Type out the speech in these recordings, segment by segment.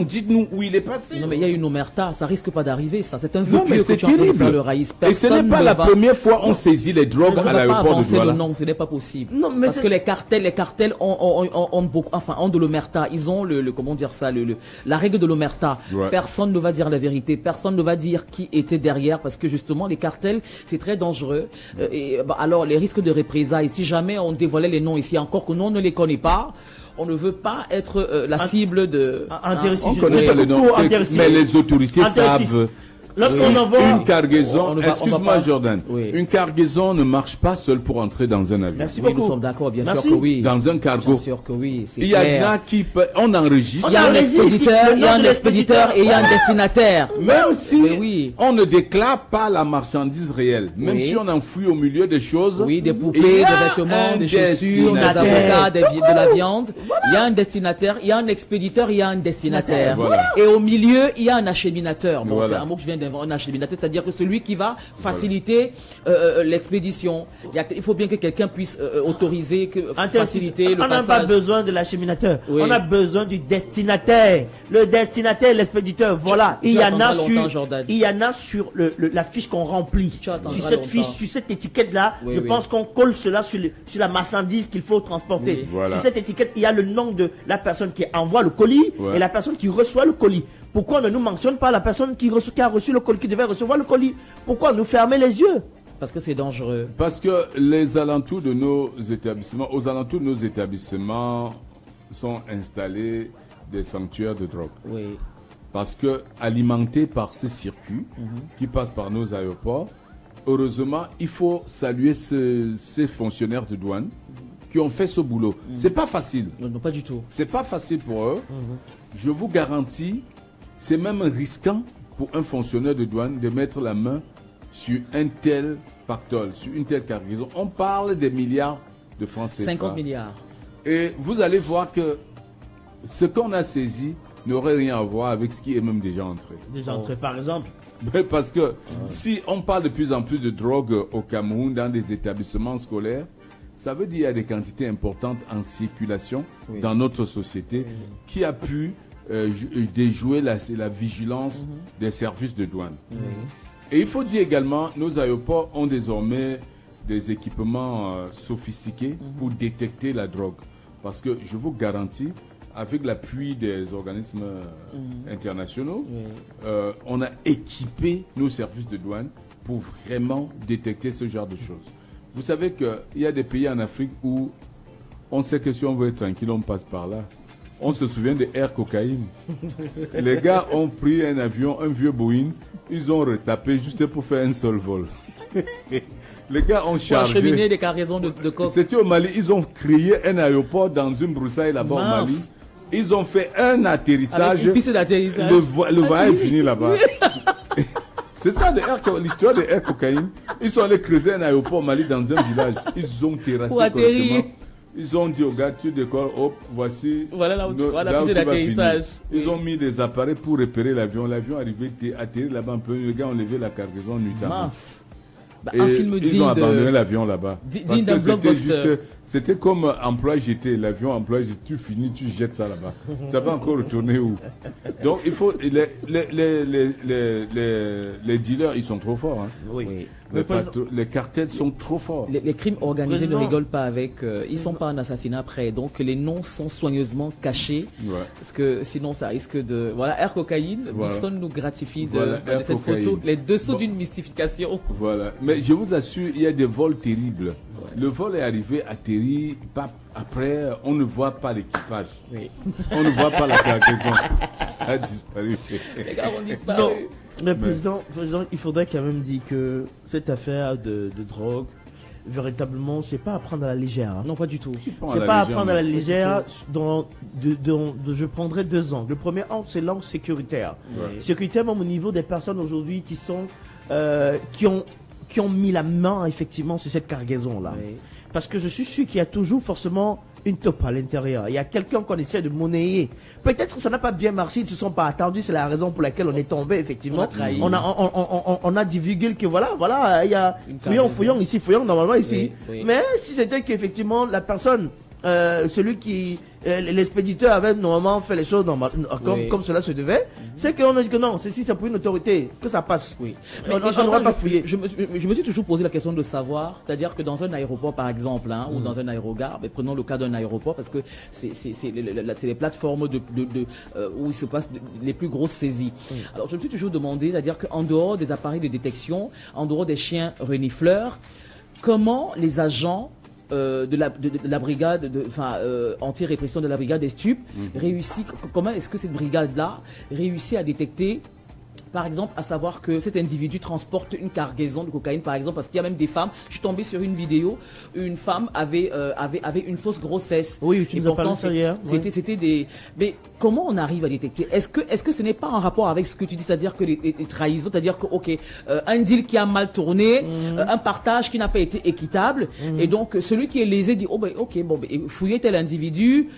Dites-nous où il est passé. Non, mais il y a une omerta, ça risque pas d'arriver, ça. C'est un vœu Non, mais pieux que c'est tu es en train de terrible. faire le raïs. Et ce n'est pas la première fois qu'on saisit les drogues à l'aéroport de Douala. Non, ce n'est pas possible. Non, mais parce que les cartels ont beaucoup, enfin, ont de l'omerta. Ils ont comment dire ça, la règle de l'omerta. Ouais. Personne ne va dire la vérité. Personne ne va dire qui était derrière parce que justement, les cartels, c'est très dangereux. Alors, les risques de représailles, si jamais on dévoilait les noms ici, encore que nous, on ne les connaît pas, on ne veut pas être la cible de... On ne connaît pas les noms, mais les autorités savent. Lorsqu'on envoie une cargaison, excuse-moi Jordan, oui. Une cargaison ne marche pas seule pour entrer dans un avion. Merci Oui, beaucoup. nous sommes d'accord, bien Merci. sûr que oui. Dans un cargo. Bien sûr que oui, c'est Il y a clair. là qui peut, on enregistre. Il y a un expéditeur, il y a un expéditeur et il y a un destinataire. Même si Mais oui. on ne déclare pas la marchandise réelle, même Oui. si on enfouit au milieu des choses, Oui, des il poupées, y des a vêtements, un des chaussures, des destinataire. avocats, de la viande. Il y a un destinataire, il y a un expéditeur, il y a un destinataire. Voilà. Et au milieu, il y a un acheminateur. Bon, Voilà. c'est un mot que je viens d'inventer, un acheminateur, c'est-à-dire que celui qui va faciliter l'expédition. Il faut bien que quelqu'un puisse autoriser, faciliter le on n'a passage. pas besoin de l'acheminateur. Oui. On a besoin du destinataire. Le destinataire, l'expéditeur, voilà. Il y en a sur la fiche qu'on remplit. Tu attendras Sur cette longtemps. fiche, sur cette étiquette-là, Oui, je oui. pense qu'on colle cela sur la marchandise qu'il faut transporter. Oui. Voilà. Sur cette étiquette, il y a le nom de la personne qui envoie le colis Ouais. et la personne qui reçoit le colis. Pourquoi on ne nous mentionne pas la personne qui a reçu le colis, qui devait recevoir le colis? Pourquoi nous fermer les yeux? Parce que c'est dangereux. Parce que les alentours de nos établissements, aux alentours de nos établissements sont installés des sanctuaires de drogue. Oui. Parce que alimentés par ces circuits qui passent par nos aéroports, heureusement, il faut saluer ces fonctionnaires de douane qui ont fait ce boulot. C'est pas facile. Non, pas du tout. C'est pas facile pour eux. Je vous garantis, c'est même risquant pour un fonctionnaire de douane de mettre la main sur un tel pactole, sur une telle cargaison. On parle des milliards de francs CFA. 50 milliards. Et vous allez voir que ce qu'on a saisi n'aurait rien à voir avec ce qui est même déjà entré. Déjà entré, par exemple. Mais parce que si on parle de plus en plus de drogue au Cameroun dans des établissements scolaires, ça veut dire qu'il y a des quantités importantes en circulation dans notre société qui a pu déjouer la vigilance des services de douane. Et il faut dire également, nos aéroports ont désormais des équipements sophistiqués pour détecter la drogue. Parce que je vous garantis, avec l'appui des organismes internationaux, on a équipé nos services de douane pour vraiment détecter ce genre de choses. Vous savez qu'il y a des pays en Afrique où on sait que si on veut être tranquille, on passe par là. On se souvient de Air Cocaïne. Les gars ont pris un avion, un vieux Boeing, ils ont retapé juste pour faire un seul vol. Les gars ont chargé. Pour acheminer des cargaisons de coke. C'était au Mali, ils ont créé un aéroport dans une broussaille là-bas au Mali. Ils ont fait un atterrissage. Avec une piste d'atterrissage. Le voyage est fini là-bas. C'est ça l'histoire de Air Cocaïne. Ils sont allés creuser un aéroport au Mali dans un village. Ils ont terrassé Pour atterrir. correctement. Ils ont dit aux gars, tu décolles, hop, voici. Voilà là où tu vois la là où piste tu vas d'atterrissage. finir. Ils ont mis des appareils pour repérer l'avion. L'avion arrivé, atterri là-bas un peu. Les gars ont levé la cargaison nuitamment. Mince. Bah, Et un film ils digne ont abandonné de... l'avion là-bas. Digne Parce d'un que c'était blockbuster. c'était comme emploi jeté. L'avion emploi jeté, tu finis, tu jettes ça là-bas. Ça va encore retourner où? Donc il faut les dealers, ils sont trop forts. Hein. Oui. Les cartels sont trop forts. Les crimes organisés Président. ne rigolent pas avec. Ils sont pas en assassinat près. Donc les noms sont soigneusement cachés. Ouais. Parce que sinon ça risque de. Voilà, Air Cocaïne. Voilà. Dixon nous gratifie de, Voilà, de Air cette Cocaïne. photo. Les dessous Bon. d'une mystification. Voilà. Mais je vous assure, il y a des vols terribles. Le vol est arrivé, atterri, après, on ne voit pas l'équipage. Oui. On ne voit pas la cargaison. Ça a disparu. Les gars ont disparu. Non, mais président, il faudrait quand même dire que cette affaire de drogue, véritablement, c'est pas à prendre à la légère. Hein. Non, pas du tout. C'est pas à prendre à la légère. Je prendrai deux angles. Le premier angle, c'est l'angle sécuritaire. Ouais. Sécuritaire, même au niveau des personnes aujourd'hui qui sont, qui ont mis la main effectivement sur cette cargaison-là. Oui. Parce que je suis sûr qu'il y a toujours forcément une taupe à l'intérieur. Il y a quelqu'un qu'on essaie de monnayer. Peut-être que ça n'a pas bien marché, ils ne se sont pas attendus, c'est la raison pour laquelle on est tombé, effectivement. On a trahi. On a divulgué que voilà, il y a fouillons ici, fouillons normalement ici. Oui, oui. Mais si c'était qu'effectivement la personne, celui qui l'expéditeur avait normalement fait les choses comme cela se devait, c'est qu'on a dit que non, ceci c'est pour une autorité, que ça passe. Oui. On ne va pas fouiller. Je me suis toujours posé la question de savoir, c'est-à-dire que dans un aéroport par exemple, ou dans un aérogare, mais prenons le cas d'un aéroport parce que c'est les plateformes où il se passe les plus grosses saisies. Alors je me suis toujours demandé, c'est-à-dire qu'en dehors des appareils de détection, en dehors des chiens renifleurs, comment les agents de la brigade anti-répression de la brigade des stupes réussit, comment est-ce que cette brigade-là réussit à détecter, par exemple, à savoir que cet individu transporte une cargaison de cocaïne, par exemple, parce qu'il y a même des femmes. Je suis tombé sur une vidéo, une femme avait une fausse grossesse. Oui, tu nous as parlé ça hier. C'était des. Mais comment on arrive à détecter? Est-ce que ce n'est pas en rapport avec ce que tu dis, c'est-à-dire que les trahisons, c'est-à-dire que un deal qui a mal tourné, un partage qui n'a pas été équitable, et donc celui qui est lésé dit fouiller tel individu.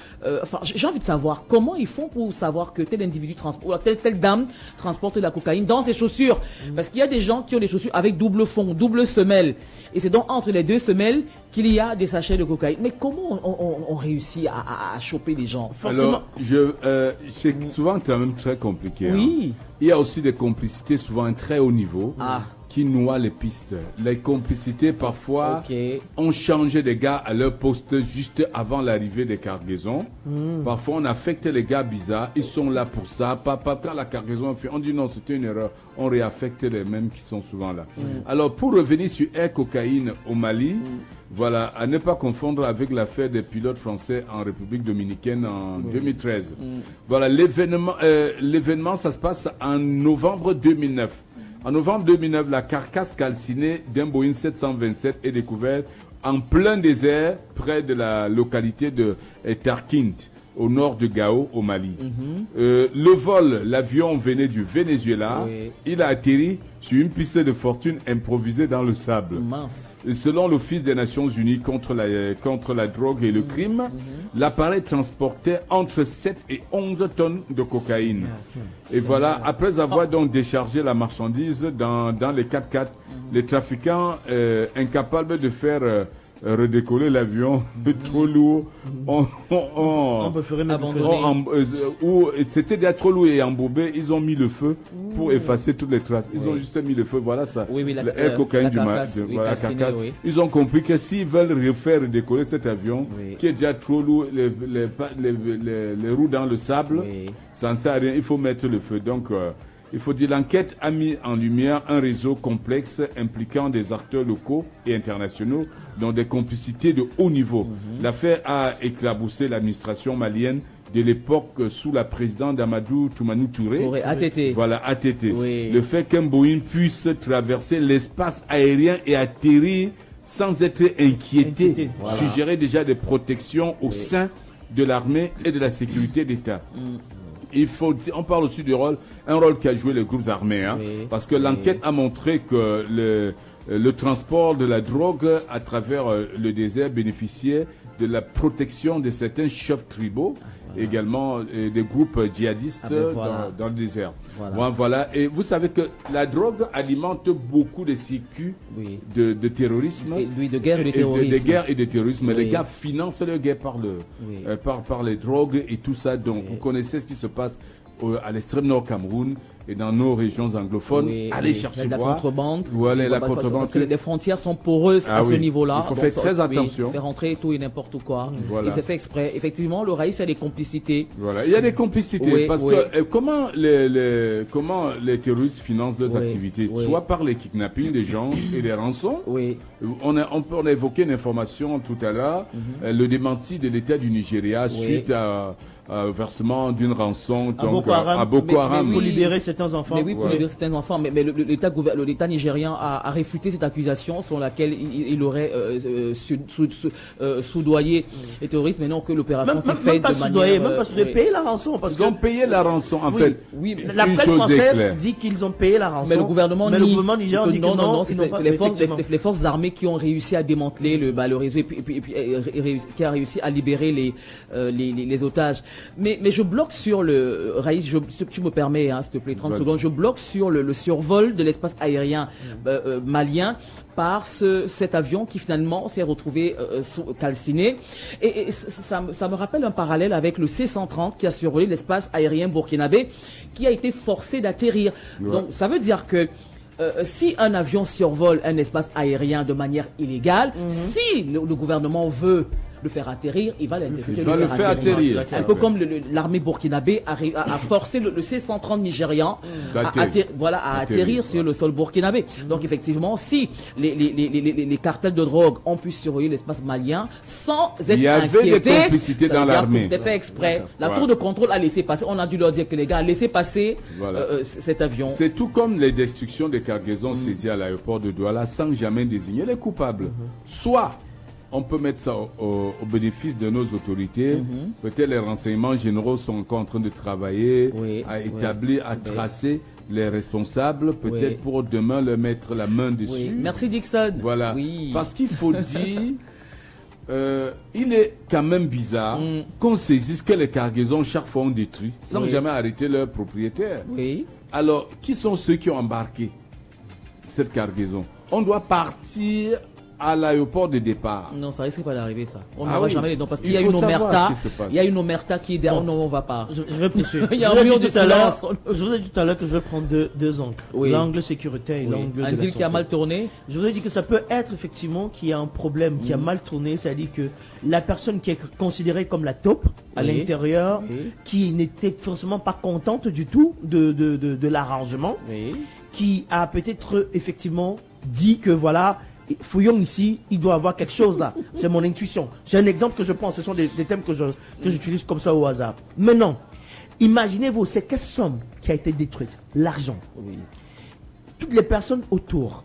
J'ai envie de savoir comment ils font pour savoir que tel individu transporte, telle dame transporte la cocaïne dans ses chaussures, parce qu'il y a des gens qui ont des chaussures avec double fond, double semelle, et c'est donc entre les deux semelles qu'il y a des sachets de cocaïne. Mais comment on réussit à choper les gens? Alors, c'est souvent quand même très compliqué. Oui. Il y a aussi des complicités souvent à un très haut niveau qui noient les pistes. Les complicités parfois ont changé des gars à leur poste juste avant l'arrivée des cargaisons. Parfois on affecte les gars bizarres, ils sont là pour ça. Quand la cargaison est faite, on dit non, c'était une erreur. On réaffecte les mêmes qui sont souvent là. Alors pour revenir sur Air Cocaïne au Mali, voilà, à ne pas confondre avec l'affaire des pilotes français en République dominicaine en 2013. Voilà, l'événement, ça se passe en novembre 2009. En novembre 2009, la carcasse calcinée d'un Boeing 727 est découverte en plein désert près de la localité de Tarkint, au nord de Gao, au Mali. L'avion venait du Venezuela. Il a atterri sur une piste de fortune improvisée dans le sable. Mince. Selon l'Office des Nations Unies contre la drogue et le crime, l'appareil transportait entre 7 et 11 tonnes de cocaïne. Et voilà, après avoir donc déchargé la marchandise dans les 4x4, les trafiquants incapables de faire redécoller l'avion trop lourd, c'était déjà trop lourd et embourbé, ils ont mis le feu pour effacer toutes les traces. Ils ont juste mis le feu, voilà ça. La cocaïne du carcasse. Ils ont compris que s'ils veulent refaire redécoller cet avion, qui est déjà trop lourd, les roues dans le sable, ça ne sert à rien, il faut mettre le feu. Donc, il faut dire l'enquête a mis en lumière un réseau complexe impliquant des acteurs locaux et internationaux dans des complicités de haut niveau. L'affaire a éclaboussé l'administration malienne de l'époque sous la présidente d'Amadou Toumanou Touré. ATT. Voilà, ATT. Le fait qu'un Boeing puisse traverser l'espace aérien et atterrir sans être inquiété suggérait déjà des protections au sein de l'armée et de la sécurité d'État. On parle aussi du rôle qu'a joué les groupes armés, parce que l'enquête a montré que le transport de la drogue à travers le désert bénéficiait de la protection de certains chefs tribaux, également des groupes djihadistes dans le désert. Voilà. Et vous savez que la drogue alimente beaucoup de circuits de terrorisme. De guerre et de terrorisme. De guerre et de terrorisme. Les gars financent leur guerre par les drogues et tout ça. Donc vous connaissez ce qui se passe à l'extrême nord Cameroun et dans nos régions anglophones. Allez chercher la contrebande. La contrebande. Parce que les frontières sont poreuses à ce niveau-là. Il faut faire très attention. Faire rentrer tout et n'importe quoi. Et c'est fait exprès. Effectivement, le raïs a des complicités. Il y a des complicités. Parce que comment les terroristes financent leurs activités? Soit par les kidnappings des gens et les rançons. On a évoqué une information tout à l'heure, le démenti de l'État du Nigeria suite à versement d'une rançon à Boko Haram. Pour libérer certains enfants. Pour libérer certains enfants. Mais l'État nigérian a réfuté cette accusation selon laquelle il aurait soudoyé les terroristes, mais non que l'opération s'est faite de manière... Même pas soudoyé, payer la rançon. Ils ont payé la rançon, en fait. La presse française dit qu'ils ont payé la rançon. Mais le gouvernement nigérian dit que non. C'est les forces armées qui ont réussi à démanteler le réseau et qui a réussi à libérer les otages. Mais je bloque sur le... Raïs, tu me permets, hein, s'il te plaît, 30 Vas-y. secondes. Je bloque sur le survol de l'espace aérien malien par cet avion qui finalement s'est retrouvé calciné. Et ça me rappelle un parallèle avec le C-130 qui a survolé l'espace aérien burkinabé, qui a été forcé d'atterrir. Ouais. Donc ça veut dire que si un avion survole un espace aérien de manière illégale, si le gouvernement veut le faire atterrir, il va l'intercepter. Il va le faire atterrir. Un peu comme l'armée burkinabé a forcé le C-130 nigérian à atterrir sur le sol burkinabé. Donc effectivement, si les cartels de drogue ont pu surveiller l'espace malien sans être inquiétés, il y avait des complicités dans l'armée. C'était fait exprès. La Ouais. tour de contrôle a laissé passer. On a dû leur dire que les gars, laissez passer cet avion. C'est tout comme les destructions des cargaisons saisies à l'aéroport de Douala sans jamais désigner les coupables. Soit on peut mettre ça au bénéfice de nos autorités. Peut-être les renseignements généraux sont encore en train de travailler à établir, à tracer les responsables, peut-être pour demain leur mettre la main dessus. Oui. Merci Dixon. Voilà. Oui. Parce qu'il faut dire, il est quand même bizarre qu'on saisisse que les cargaisons chaque fois ont détruit sans jamais arrêter leurs propriétaires. Oui. Alors, qui sont ceux qui ont embarqué cette cargaison? On doit partir à l'aéroport de départ. Non, ça risque pas d'arriver ça. On Ah n'aura oui. jamais les noms parce qu'il Il y a faut une savoir omerta. ce qui se passe. Il y a une omerta qui est derrière. Bon. Non, on va pas. Je vais poursuivre. Il y a Je un vous ai mur dit de tout à l'heure- silence. Je vous ai dit tout à l'heure que je vais prendre deux angles. Oui. L'angle sécuritaire et l'angle de la Un deal qui a santé. mal tourné. Je vous ai dit que ça peut être effectivement qu'il y a un problème qui a mal tourné, c'est-à-dire que la personne qui est considérée comme la taupe à Oui. l'intérieur, Oui. qui n'était forcément pas contente du tout de l'arrangement, Oui. qui a peut-être effectivement dit que voilà, fouillons ici, il doit y avoir quelque chose là. C'est mon intuition. J'ai un exemple que je prends, ce sont des thèmes que j'utilise comme ça au hasard. Maintenant, imaginez-vous, c'est quelle somme qui a été détruite? L'argent. Oui. Toutes les personnes autour,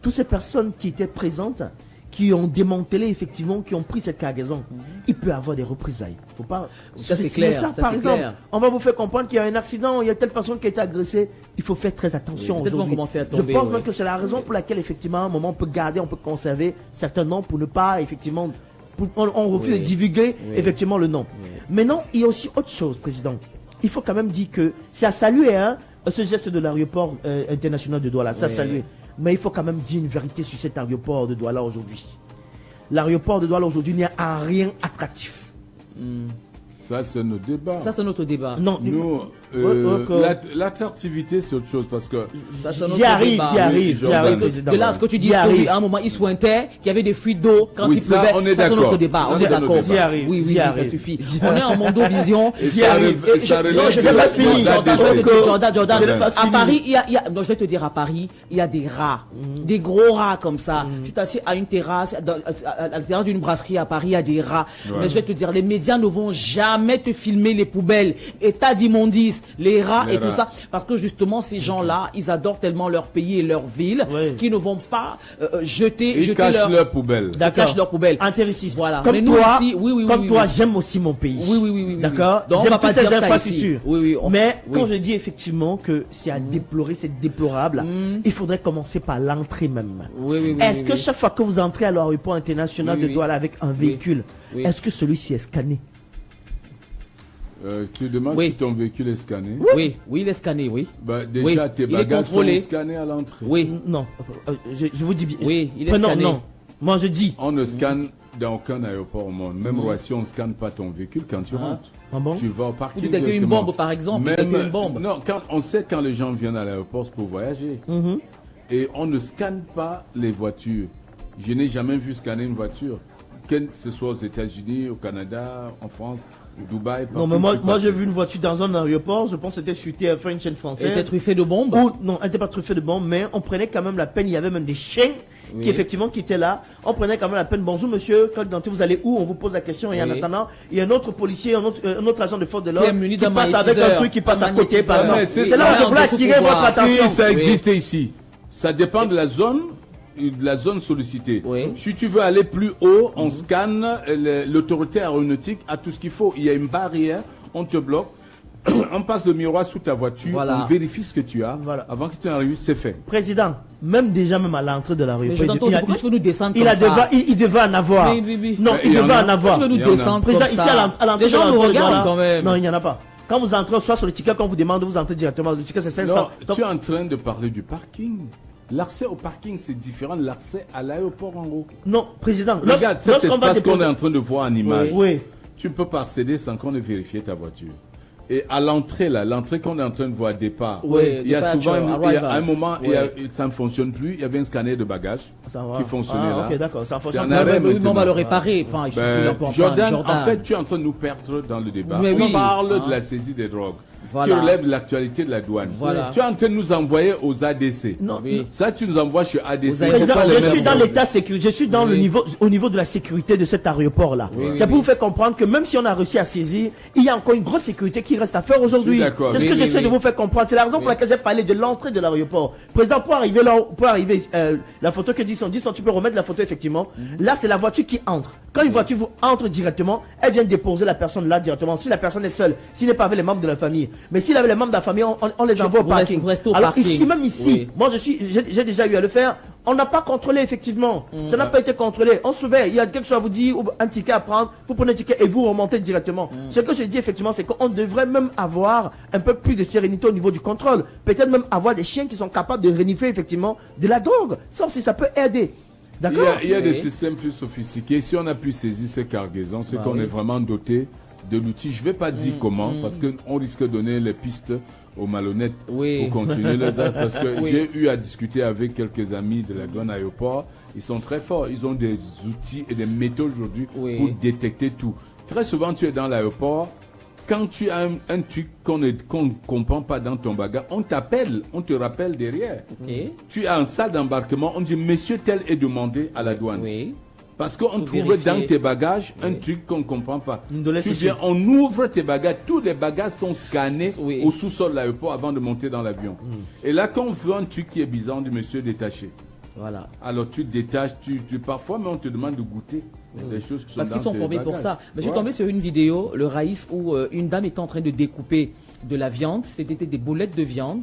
toutes ces personnes qui étaient présentes, qui ont démantelé effectivement, qui ont pris cette cargaison, il peut y avoir des représailles. Faut pas Ça, c'est sous-estimer clair, ça, par c'est exemple, clair. on va vous faire comprendre qu'il y a un accident, il y a telle personne qui a été agressée. Il faut faire très attention Oui, peut-être aujourd'hui. vont commencer à Je tomber, pense ouais. même que c'est la raison pour laquelle effectivement, à un moment, on peut garder, on peut conserver certains noms pour ne pas effectivement, on refuse Oui. de divulguer Oui. effectivement le nom. Maintenant, il y a aussi autre chose, président. Il faut quand même dire que c'est à saluer hein, ce geste de l'aéroport international de Douala, ça Oui. saluer. Mais il faut quand même dire une vérité sur cet aéroport de Douala aujourd'hui. L'aéroport de Douala aujourd'hui n'y a en rien attractif. Ça, c'est nos débats. Ça, c'est notre débat. Non, Nous, l'attractivité, c'est autre chose parce que Ça, c'est notre j'y arrive, débat. j'y arrive, Oui, j'y arrive, Jordan. président. De là à ce que tu dis J'y arrive. qu'à un moment il sointait, qu'il y avait des fuites d'eau quand Oui, il ça, pleuvait. on est Ça, c'est d'accord. notre débat. Ça, On c'est est notre d'accord. débat. J'y arrive, Oui, j'y ça arrive. suffit. On est en Mondovision. Et J'y ça arrive. relève- ça Non, relève je de vais la- pas finir. de la Jordan, déchet. Jordan. Je l'ai pas À fini. Paris, non, je vais te dire, à Paris, il y a des rats. Des gros rats comme ça. Tu t'assieds à une terrasse, à l'intérieur d'une brasserie à Paris, il y a des rats. Mais je vais te dire, les médias ne vont jamais te filmer les poubelles, état d'immondice, les rats Les et tout rats. ça. Parce que justement, ces gens-là, ils adorent tellement leur pays et leur ville Oui. qu'ils ne vont pas jeter Ils cachent leur... leur poubelle. D'accord. cachent leur poubelle. Intéressiste. Voilà. Comme Mais nous toi, ici, oui, comme oui, toi, oui. j'aime aussi mon pays. Oui. D'accord. Donc, on J'aime va pas toutes ces dire ça ici. infrastructures. Oui. Mais oui. quand je dis effectivement que c'est à déplorer, c'est déplorable, il faudrait commencer par l'entrée même. Oui. Est-ce que chaque fois que vous entrez à l'aéroport international Oui, de oui. Douala avec un véhicule, Oui. est-ce que celui-ci est scanné? Tu demandes Oui. si ton véhicule est scanné. Oui, il est scanné, oui. Bah, déjà, Oui, tes il est bagages sont contrôlé. scannés à l'entrée. Oui. Non. Je vous dis bien. Oui, il est Prenons, scanné. non. Moi je dis. On ne scanne dans aucun aéroport au monde. Même Roissy, on ne scanne pas ton véhicule quand tu rentres. Ah bon? Tu vas au parking. Ou détecter une directement. bombe, par exemple. Détecter une bombe. Non, on sait quand les gens viennent à l'aéroport c'est pour voyager. Mhm. Et on ne scanne pas les voitures. Je n'ai jamais vu scanner une voiture. Que ce soit aux États-Unis, au Canada, en France, au Dubaï. Non, partout mais où moi je suis j'ai passé. vu une voiture dans un aéroport, je pense que c'était sur TF1, une chaîne Elle française. était truffée de bombes. Ou, non, elle n'était pas truffée de bombes, mais on prenait quand même la peine, il y avait même des chiens Oui. qui effectivement qui étaient là. On prenait quand même la peine, bonjour monsieur, carte d'identité, vous allez où? On vous pose la question et en Oui. attendant, il y a un autre policier, un autre agent de force de Qui l'ordre est muni qui d'un passe avec un magnétiseur. truc qui passe Un à côté par magnétiseur. exemple. Mais C'est là où ça, je on voulais peut attirer pouvoir. votre attention. Si ça Oui. existait ici, ça dépend de la zone sollicitée. Oui. Si tu veux aller plus haut, on scanne, l'autorité aéronautique a tout ce qu'il faut. Il y a une barrière, on te bloque. on passe le miroir sous ta voiture, Voilà. on vérifie ce que tu as. Voilà. Avant que tu n'arrives, c'est fait. Président, même déjà même à l'entrée de la rue, Mais je t'entends, pourquoi tu veux nous descendre comme ça? il devait en avoir. Oui. Non, Il il y en devait a. en avoir. Tu veux nous Il y en a. descendre Président, comme ici ça? à l'entrée Les gens de nous l'entrée de regardent Douala, quand même. Non, il n'y en a pas. Quand vous entrez, soit sur le ticket, quand on vous demande, vous entrez directement. Le ticket, c'est 500. Non, Donc, tu es en train de parler du parking. L'accès au parking, c'est différent de l'accès à l'aéroport en haut. non, président. Regarde cet lorsqu'on va espace qu'on est déposer- en train de voir en image. Oui. Tu ne peux pas accéder sans qu'on ait vérifié ta voiture. Et à l'entrée, là, l'entrée qu'on est en train de voir à départ, Oui, il y a departure, souvent, il y a un arrivals. moment, Oui. ça ne fonctionne plus. Il y avait un scanner de bagages Ça va. qui fonctionnait Ah, là. ok, d'accord, ça C'est fonctionne. un Mais arrêt oui, mais on va le maintenant. réparer. Enfin, il faut Ben, comprendre, Jordan, en fait, tu es en train de nous perdre dans le débat. Mais On oui. parle Hein. de la saisie des drogues, Voilà. qui relève de l'actualité de la douane. Voilà. Tu es en train de nous envoyer aux ADC. Non, Oui. Ça, tu nous envoies chez ADC. Aux C'est ADC. Président, pas les je mêmes suis dans drogues. l'état sécurité, je suis dans Oui. le niveau, au niveau de la sécurité de cet aéroport-là. Oui, c'est oui, pour vous faire comprendre que même si on a réussi à saisir, il y a encore une grosse sécurité qui reste à faire aujourd'hui. Je suis d'accord. C'est ce Oui, que oui, j'essaie de oui. vous faire comprendre. C'est la raison pour laquelle j'ai parlé de l'entrée de l'aéroport. Président, pour arriver là, la photo que 10 tu peux remettre la photo effectivement. Là, c'est la voiture qui entre. Quand une voiture vous entre directement, elle vient déposer la personne là directement. Si la personne est seule, s'il n'est pas avec les membres de la famille. Mais s'il est avec les membres de la famille, on les envoie au vous parking. restez au Alors parking. ici, même ici, Oui. moi j'ai déjà eu à le faire. On n'a pas contrôlé effectivement. Ça n'a pas été contrôlé. On se fait, il y a quelque chose à vous dire, ou un ticket à prendre, vous prenez un ticket et vous remontez directement. Ce que je dis effectivement, c'est qu'on devrait même avoir un peu plus de sérénité au niveau du contrôle. Peut-être même avoir des chiens qui sont capables de renifler effectivement de la drogue. Ça aussi, ça peut aider. D'accord? Il y a des Oui. systèmes plus sophistiqués. Si on a pu saisir ces cargaisons, c'est Bah qu'on oui. est vraiment doté de l'outil. Je ne vais pas dire comment, parce qu'on risque de donner les pistes aux malhonnêtes Oui. pour continuer les actes. Parce que Oui. j'ai eu à discuter avec quelques amis de la douane aéroport. Ils sont très forts. Ils ont des outils et des méthodes aujourd'hui Oui. pour détecter tout. Très souvent, tu es dans l'aéroport. Quand tu as un truc qu'on ne comprend pas dans ton bagage, on t'appelle, on te rappelle derrière. Ok. Tu as un salle d'embarquement, on dit monsieur tel est demandé à la douane. Oui. Parce qu'on Faut trouvait vérifier. dans tes bagages un truc qu'on ne comprend pas. De laisser Tu viens, sur- on ouvre tes bagages, tous les bagages sont scannés Oui. au sous-sol de l'aéroport avant de monter dans l'avion. Et là, quand on voit un truc qui est bizarre, on dit monsieur détaché. Voilà. Alors tu te détaches, parfois même on te demande de goûter des choses qui sont Parce qu'ils dans sont tes formés pour bagages. ça. Mais j'ai Ouais. tombé sur une vidéo, le Raïs, où une dame était en train de découper de la viande. C'était des boulettes de viande.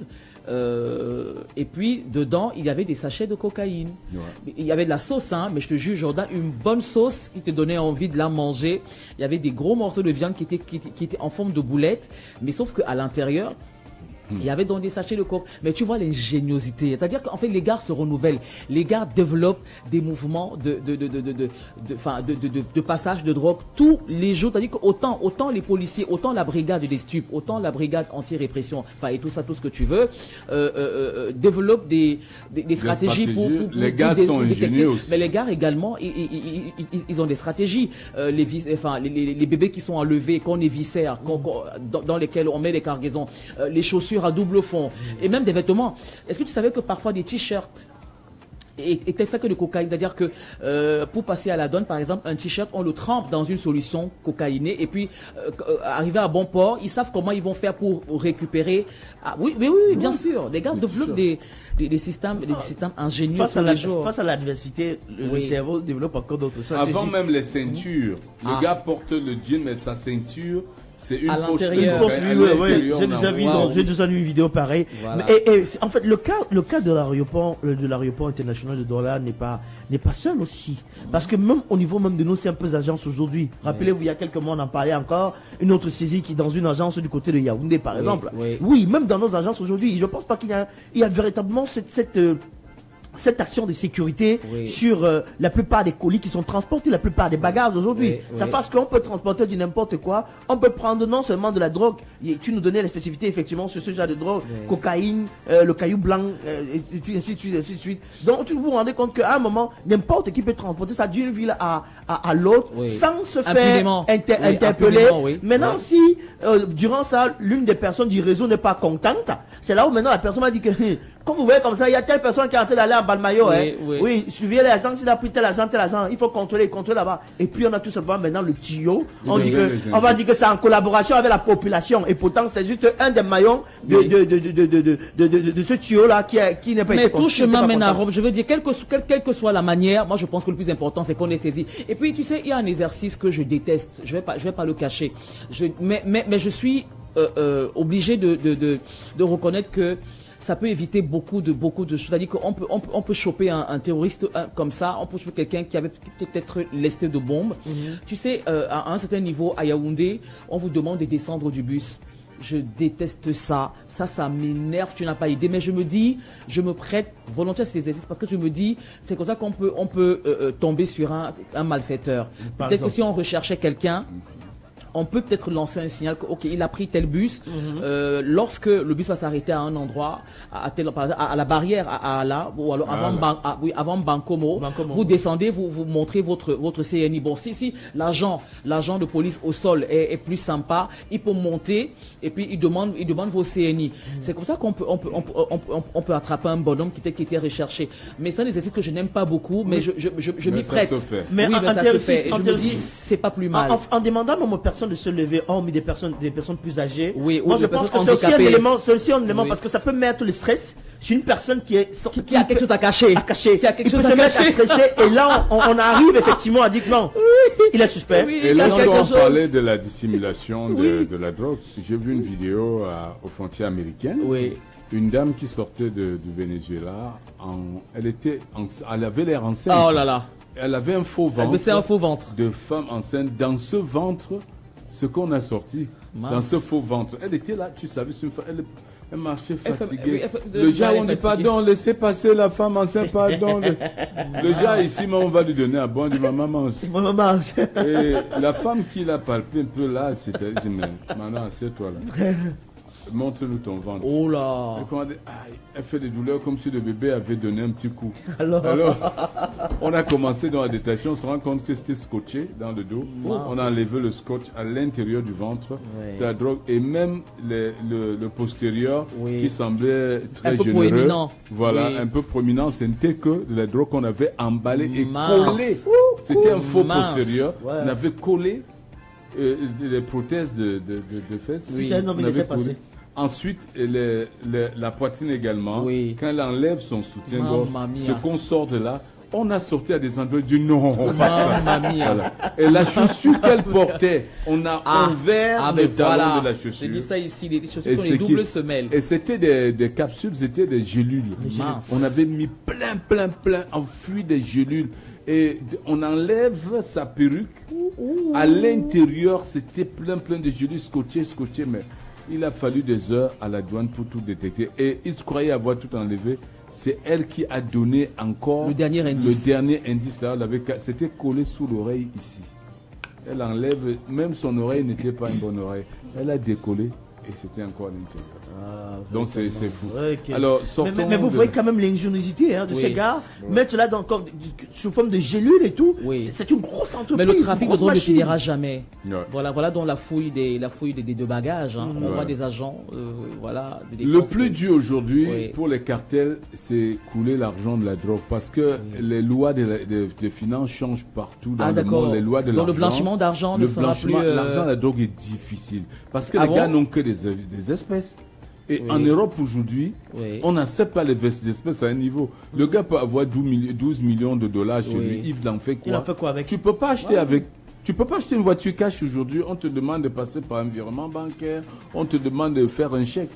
Et puis, dedans, il y avait des sachets de cocaïne. Ouais. Il y avait de la sauce, hein, mais je te jure, Jordan, une bonne sauce qui te donnait envie de la manger. Il y avait des gros morceaux de viande qui étaient en forme de boulettes. Mais sauf qu'à l'intérieur, il y avait donc des sachets de coke. Mais tu vois l'ingéniosité. C'est-à-dire qu'en fait, les gars se renouvellent. Les gars développent des mouvements de passage de drogue tous les jours. C'est-à-dire qu'autant les policiers, autant la brigade des stupes, autant la brigade anti-répression, enfin, et tout ça, tout ce que tu veux, développent des stratégies pour Les gars sont détecter. ingénieux aussi. Mais les gars également, ils ont des stratégies. Les bébés qui sont enlevés, qu'on éviscère, dans lesquels on met des cargaisons, les chaussures à double fond, et même des vêtements. Est-ce que tu savais que parfois des t-shirts étaient faits que de cocaïne, c'est-à-dire que pour passer à la douane, par exemple, un t-shirt, on le trempe dans une solution cocaïnée, et puis arrivé à bon port, ils savent comment ils vont faire pour récupérer. Ah, oui, bien sûr. Les gars développent des systèmes ingénieux Face tous les jours. à l'adversité, le Oui. cerveau développe encore d'autres stratégies. Avant même les ceintures, le Ah. gars porte le jean, mais sa ceinture, c'est une À poche. l'intérieur. Je pense, À oui, oui, l'intérieur, j'ai on déjà en vu, voit. j'ai déjà vu une vidéo pareille. Voilà. En fait, le cas de l'aéroport international de Douala n'est pas seul aussi, parce que même au niveau même de nos simples agences aujourd'hui, rappelez-vous, il y a quelques mois on en parlait encore, une autre saisie qui dans une agence du côté de Yaoundé par exemple. Oui. Même dans nos agences aujourd'hui, je pense pas qu'il y a véritablement cette action de sécurité Oui. sur la plupart des colis qui sont transportés, la plupart des bagages aujourd'hui. Oui, Ça oui. fasse qu'on peut transporter du n'importe quoi. On peut prendre non seulement de la drogue, et tu nous donnais les spécificités effectivement sur ce genre de drogue, cocaïne, le caillou blanc, et ainsi de suite, ainsi de suite. Donc tu vous rendez compte qu'à un moment, n'importe qui peut transporter ça d'une ville à l'autre Oui. sans se faire Impunément. Oui, interpeller. impunément, oui. Maintenant, Oui. si durant ça, l'une des personnes du réseau n'est pas contente, c'est là où maintenant la personne m'a dit que comme vous voyez comme ça, il y a telle personne qui est en train d'aller à Balmayo, Oui, hein. oui. Suivez les agents, s'il a pris tel agent, il faut contrôler là-bas. Et puis on a tout simplement maintenant le tuyau. On Oui, dit oui, on va dire que c'est en collaboration avec la population. Et pourtant, c'est juste un des maillons de ce tuyau-là qui n'est pas Mais été tout qui n'était chemin pas mène à content. Rome. Je veux dire, quelle que soit la manière, moi je pense que le plus important c'est qu'on est saisi. Et puis tu sais, il y a un exercice que je déteste. Je vais pas le cacher. Mais je suis obligés de reconnaître que ça peut éviter beaucoup de choses. C'est-à-dire qu'on peut choper un terroriste comme ça, on peut choper quelqu'un qui avait peut-être lesté de bombes. Tu sais, à un certain niveau, à Yaoundé, on vous demande de descendre du bus. Je déteste ça. Ça m'énerve, tu n'as pas idée. Mais je me dis, je me prête volontiers à cet exercice parce que je me dis, c'est comme ça qu'on peut tomber sur un malfaiteur. Peut-être que si on recherchait quelqu'un, on peut peut-être lancer un signal que, ok, il a pris tel bus. Lorsque le bus va s'arrêter à un endroit, à la barrière, ou alors avant Bankomo, vous descendez, vous montrez votre CNI. Bon, si l'agent de police au sol est plus sympa, il peut monter et puis il demande vos CNI. C'est comme ça qu'on peut attraper un bonhomme qui était recherché. Mais c'est un exercice que je n'aime pas beaucoup, mais je m'y prête. Mais oui, mais ça se fait. Et je me dis, c'est pas plus mal. En demandant à personne de se lever, hormis des personnes plus âgées. Moi je pense que c'est aussi un élément, parce que ça peut mettre le stress sur une personne qui a quelque chose à cacher. Qui a quelque chose à cacher. Stresser, et là, on arrive effectivement à dire que non, il est suspect. Et là, on parlait de la dissimulation de la drogue. J'ai vu une vidéo aux frontières américaines. Une dame qui sortait du Venezuela, elle avait l'air enceinte. Oh là là. Elle avait un faux ventre. C'est un faux ventre. De femme enceinte. Dans ce ventre, ce qu'on a sorti, dans ce faux ventre, elle était là, tu savais, elle marchait fatiguée. Le gars, on dit pardon, laissez passer la femme enceinte, pardon. Le gars ici, on va lui donner à boire, du maman mange. Maman mange. Et la femme qui l'a palpé un peu là, c'était, je dis, mais maintenant, assieds-toi là. Montre-nous ton ventre. Oh là. Elle fait des douleurs comme si le bébé avait donné un petit coup. Alors on a commencé dans la détention, on se rend compte que c'était scotché dans le dos. On a enlevé le scotch à l'intérieur du ventre de la drogue et même le postérieur qui semblait très généreux. Proéminent. Voilà, un peu prominent. C'était que de la drogue qu'on avait emballée et collée. C'était un faux postérieur. On avait collé les prothèses de fesses. Oui, c'est un homme, il laissait passer. Ensuite, la poitrine également. Quand elle enlève son soutien-gorge, ce qu'on sort de là, on a sorti à des endroits du non. Voilà. Et la chaussure qu'elle portait, on a ouvert le talon de la chaussure. J'ai dit ça ici, les chaussures ont les doubles semelles. Et c'était des capsules, c'était des gélules. On avait mis plein, enfui des gélules. Et on enlève sa perruque. À l'intérieur, c'était plein de gélules scotchées, mais il a fallu des heures à la douane pour tout détecter. Et il se croyait avoir tout enlevé. C'est elle qui a donné encore le dernier indice. Là, c'était collé sous l'oreille ici. Elle enlève, même son oreille n'était pas une bonne oreille. Elle a décollé et c'était encore à l'intérieur. Donc c'est fou. Okay. Alors, mais vous voyez quand même l'ingéniosité de ces gars. Mettre là encore sous forme de gélules et tout. C'est une grosse entreprise. Mais le trafic de drogue ne finira jamais. Voilà donc la fouille des bagages. On voit des agents. Le plus dur aujourd'hui pour les cartels, c'est couler l'argent de la drogue parce que les lois de finances changent partout dans le monde. Les lois de l'argent. Le blanchiment d'argent ne sera plus. L'argent de la drogue est difficile parce que les gars n'ont que des espèces. Et en Europe aujourd'hui, on n'accepte pas les espèces à un niveau. Le gars peut avoir 12 millions de dollars chez lui. Il en fait quoi? Il en fait quoi avec? Tu peux pas acheter avec. Tu peux pas acheter une voiture cash aujourd'hui. On te demande de passer par un virement bancaire. On te demande de faire un chèque.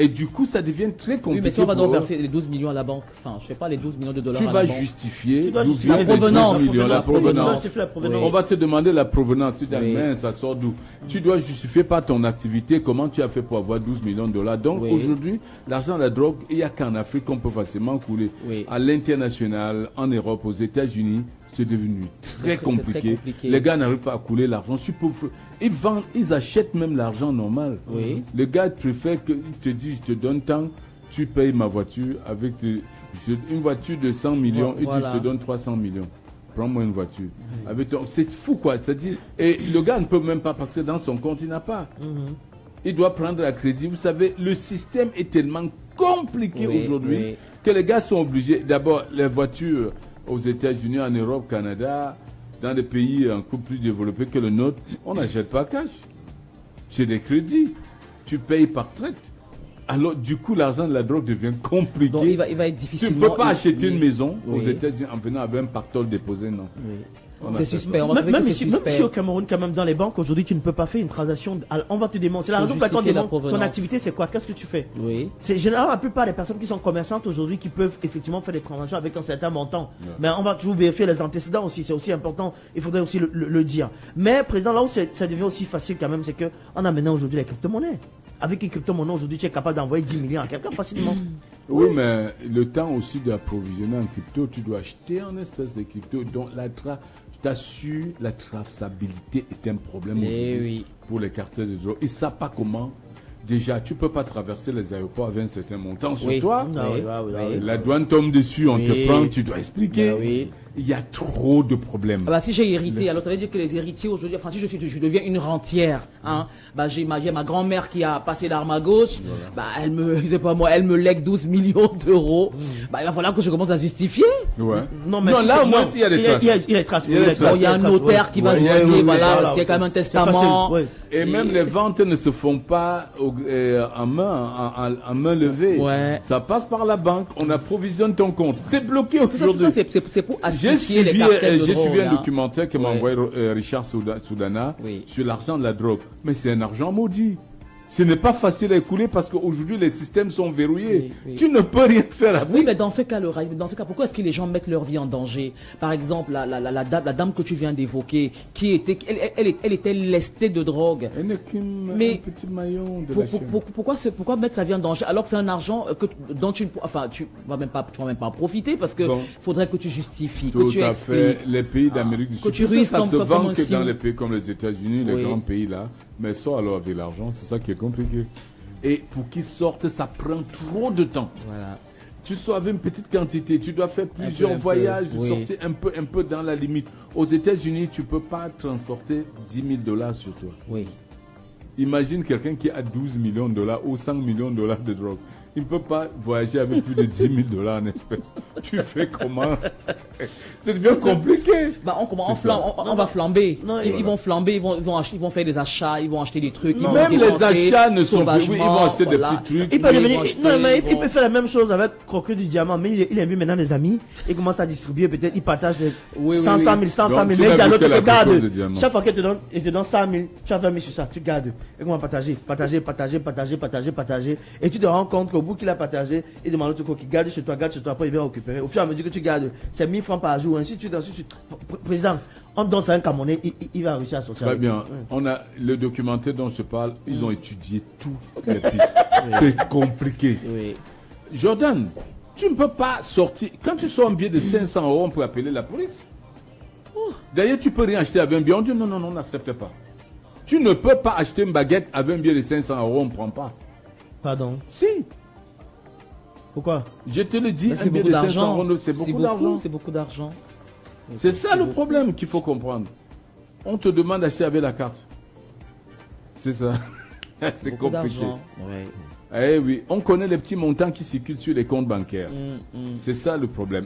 Et du coup, ça devient très compliqué. Oui, mais si on va donc verser les 12 millions à la banque, enfin, je sais pas, les 12 millions de dollars tu à vas la banque. justifier la provenance. La provenance. On va te demander la provenance. Tu dis, mais ça sort d'où? Tu dois justifier par ton activité, comment tu as fait pour avoir 12 millions de dollars. Donc aujourd'hui, l'argent de la drogue, il n'y a qu'en Afrique qu'on peut facilement couler. À l'international, en Europe, aux États-Unis, c'est devenu très compliqué. Les gars n'arrivent pas à couler l'argent. Ils vendent, ils achètent même l'argent normal. Le gars préfère qu'il te dise, je te donne tant, tu payes ma voiture avec une voiture de 100 millions, il dit, je te donne 300 millions. Prends-moi une voiture. C'est fou quoi. C'est-à-dire, et le gars ne peut même pas parce que dans son compte, il n'a pas. Il doit prendre à crédit. Vous savez, le système est tellement compliqué aujourd'hui que les gars sont obligés. D'abord, les voitures aux États-Unis, en Europe, Canada, dans des pays un peu plus développés que le nôtre, on n'achète pas cash. C'est des crédits. Tu payes par traite. Alors, du coup, l'argent de la drogue devient compliqué. Donc, il va être difficilement... Tu ne peux pas acheter une maison aux États-Unis en venant avec un pactole déposé, non. C'est suspect. On va trouver Même que ici, c'est même ici suspect. au Cameroun, quand même dans les banques, aujourd'hui, tu ne peux pas faire une transaction. On va te demander. C'est la Faut raison pour laquelle on justifier la demande ton provenance. activité, c'est quoi? Qu'est-ce que tu fais? Oui. C'est généralement la plupart des personnes qui sont commerçantes aujourd'hui qui peuvent effectivement faire des transactions avec un certain montant. Mais on va toujours vérifier les antécédents aussi. C'est aussi important. Il faudrait aussi le dire. Mais, président, là où ça devient aussi facile quand même, c'est qu'on a maintenant aujourd'hui les crypto-monnaies. Avec une crypto-monnaie, aujourd'hui, tu es capable d'envoyer 10 millions à quelqu'un facilement. Oui, mais le temps aussi d'approvisionner en crypto, tu dois acheter en espèce de crypto. Donc, je t'assure, la traçabilité est un problème aujourd'hui pour les cartels de drogue. Ils ne savent pas comment. Déjà, tu ne peux pas traverser les aéroports avec un certain montant sur toi. La douane tombe dessus, on te prend, tu dois expliquer. Il y a trop de problèmes. Bah, si j'ai hérité, alors ça veut dire que les héritiers aujourd'hui, enfin si je deviens une rentière, hein, bah j'ai ma grand-mère qui a passé l'arme à gauche, bah elle me lègue 12 millions d'euros. Bah il va falloir que je commence à justifier. Ouais. Non, mais là au moins il y a des traces. Il y a des traces. Il y a un notaire qui va justifier, voilà, parce qu'il y a quand même un testament. Et même les ventes ne se font pas en main levée. Ouais. Ça passe par la banque, on approvisionne ton compte. C'est bloqué aujourd'hui. Tout ça, c'est pour J'ai asphyxier les cartels de drogue. suivi un documentaire que m'a envoyé Richard Soudana sur l'argent de la drogue. Mais c'est un argent maudit. Ce n'est pas facile à écouler parce qu'aujourd'hui les systèmes sont verrouillés. Tu ne peux rien faire avec. Oui, mais dans ce cas, pourquoi est-ce que les gens mettent leur vie en danger? Par exemple, la dame que tu viens d'évoquer, elle était lestée de drogue. Elle n'est qu'un petit maillon de la chaîne. Pourquoi mettre sa vie en danger alors que c'est un argent dont tu vas même pas en profiter parce que faudrait que tu justifies, que tu expliques. Fait. Les pays d'Amérique du Sud, ça se vend que dans les pays comme les États-Unis, les grands pays là. Mais sort alors avec l'argent, c'est ça qui est compliqué. Et pour qu'ils sortent, ça prend trop de temps. Voilà. Tu sors avec une petite quantité, tu dois faire plusieurs voyages, sortir un peu dans la limite. Aux États-Unis, tu ne peux pas transporter 10 000 $ sur toi. Oui. Imagine quelqu'un qui a 12 millions de dollars ou 100 millions de dollars de drogue. Il ne peut pas voyager avec plus de 10 000 $ en espèces. Tu fais comment? Ça devient compliqué. Bah on va flamber. Ils vont flamber, ils vont faire des achats, ils vont acheter des trucs. Même les achats ne sont plus. Oui, ils vont acheter des petits trucs. Il peut faire la même chose avec Croquet du Diamant, mais il a mis maintenant des amis. Il commence à distribuer, peut-être il partage 100 000. Mais il dit à l'autre, regarde, chaque fois qu'il te donne 100 000, tu as 20 000 sur ça, tu gardes. Et comment partager. Et tu te rends compte qu'au bout qu'il a partagé, il demande à l'autre qu'il garde chez toi, après il vient récupérer. Au fur et à mesure que tu gardes, c'est 1000 francs par jour, ainsi de suite. Président, on donne ça à un Camerounais, il va réussir à sortir. Très bien. On a le documentaire dont je parle, ils ont étudié toutes les pistes. C'est compliqué. Jordan, tu ne peux pas sortir. Quand tu sors un billet de 500 €, on peut appeler la police. D'ailleurs, tu peux rien acheter avec un billet. On dit non, on n'accepte pas. Tu ne peux pas acheter une baguette avec un billet de 500 €, on ne prend pas. Pardon. Si. Pourquoi? Je te le dis, un billet de 500 €, c'est beaucoup d'argent. C'est beaucoup d'argent. C'est ça le problème qu'il faut comprendre. On te demande d'acheter avec la carte. C'est ça. C'est compliqué. Eh oui, on connaît les petits montants qui circulent sur les comptes bancaires. C'est ça le problème.